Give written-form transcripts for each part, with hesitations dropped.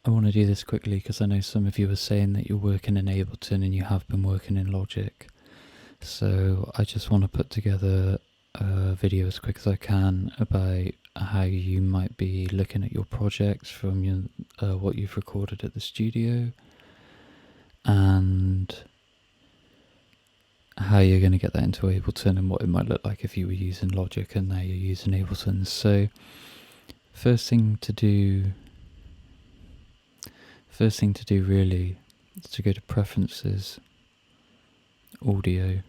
I want to do this quickly because I know some of you are saying that you're working in Ableton and you have been working in Logic. So I just want to put together a video as quick as I can about how you might be looking at your projects from your, what you've recorded at the studio, and how you're going to get that into Ableton and what it might look like if you were using Logic and now you're using Ableton. So first thing to do really is to go to Preferences, Audio,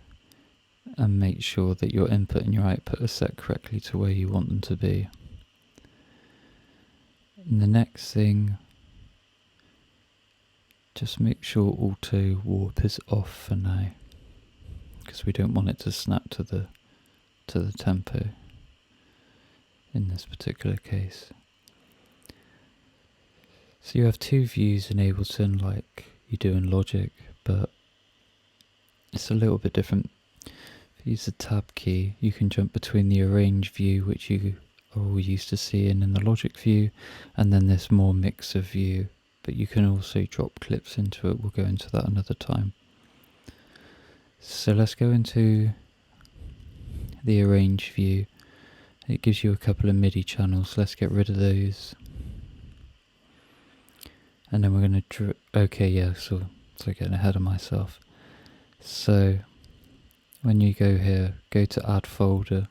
and make sure that your input and your output are set correctly to where you want them to be. And the next thing, just make sure Auto Warp is off for now, because we don't want it to snap to the tempo in this particular case. So you have two views in Ableton like you do in Logic, but it's a little bit different. If you use the tab key, you can jump between the arrange view, which you are all used to seeing in the Logic view, and then this more mixer view, but you can also drop clips into it. We'll go into that another time. So let's go into the arrange view. It gives you a couple of MIDI channels. Let's get rid of those. And then we're going to, so getting ahead of myself. So when you go here, go to add folder,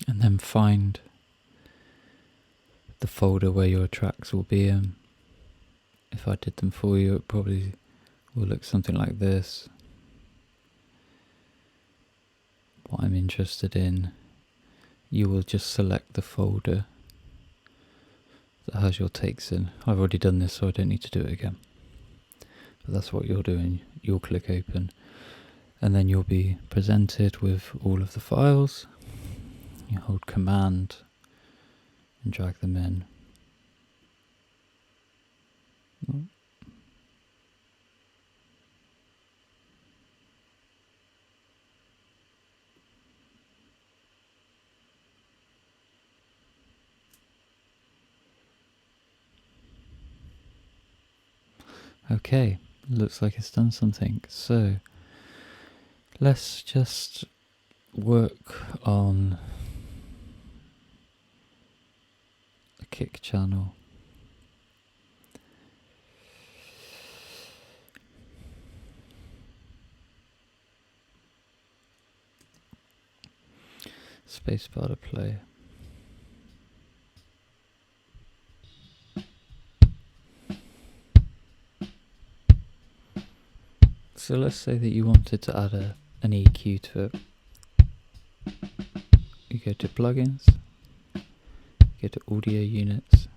and then find the folder where your tracks will be in. If I did them for you, it probably will look something like this. What I'm interested in, you will just select the folder that has your takes in. I've already done this, so I don't need to do it again. But that's what you're doing. You'll click open, and then you'll be presented with all of the files. You hold Command and drag them in. Okay, looks like it's done something. So let's just work on a kick channel. Spacebar to play. So let's say that you wanted to add an EQ to it. You go to plugins, go to audio units,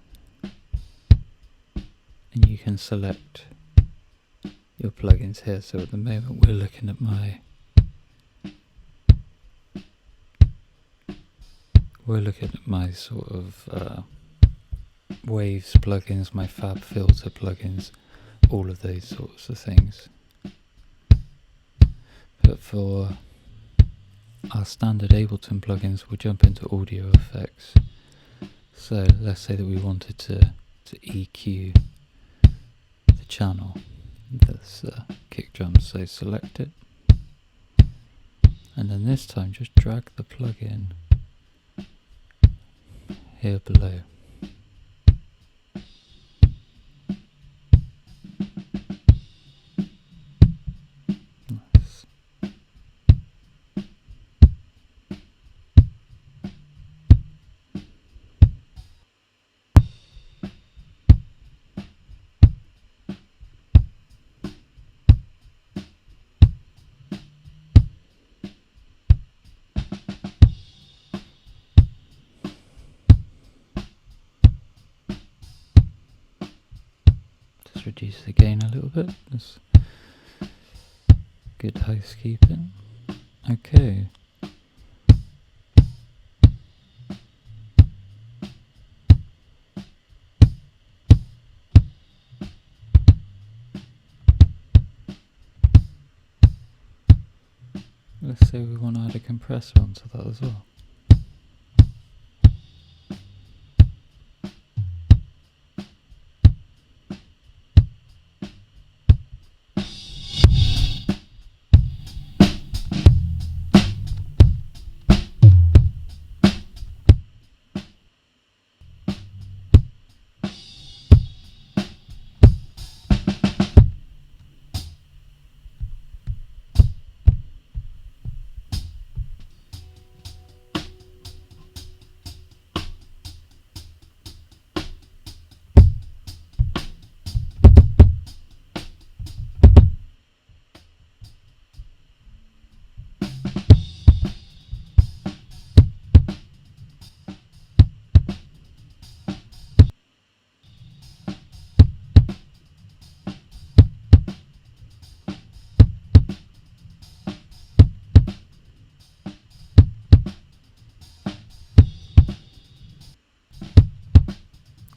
and you can select your plugins here. So at the moment we're looking at my sort of waves plugins, my fab filter plugins, all of those sorts of things. But for our standard Ableton plugins, we'll jump into audio effects. So let's say that we wanted to EQ the channel, this kick drum, so select it, and then this time just drag the plugin here below. Nice. Reduce the gain a little bit. That's good housekeeping. Okay. Let's say we want to add a compressor onto that as well.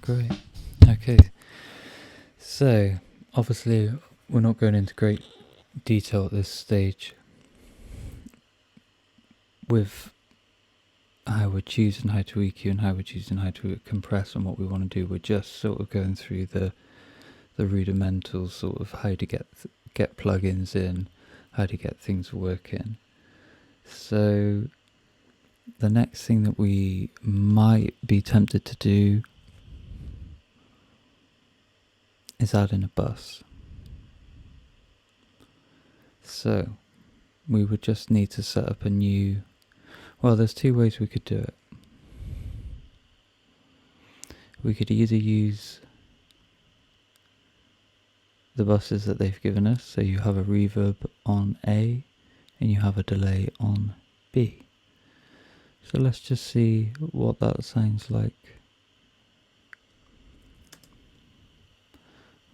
Great. Okay. So, obviously, we're not going into great detail at this stage with how we're choosing how to EQ and how we're choosing how to compress and what we want to do. We're just sort of going through the rudimentals, sort of how to get plugins in, how to get things working. So the next thing that we might be tempted to do is add in a bus. So we would just need to set up a new, well, there's two ways we could do it. We could either use the buses that they've given us, so you have a reverb on A and you have a delay on B. So let's just see what that sounds like.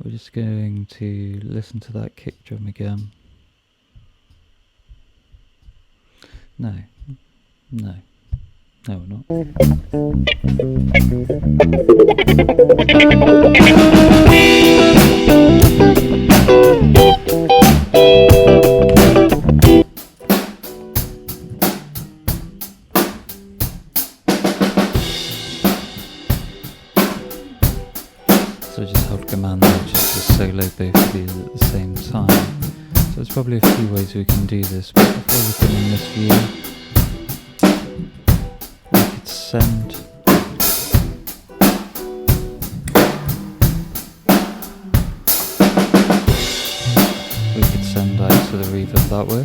We're just going to listen to that kick drum again. No, we're not. So just hold Command there just to solo both of these at the same time. So there's probably a few ways we can do this, but if we're looking in this view, we could send out to the reverb that way.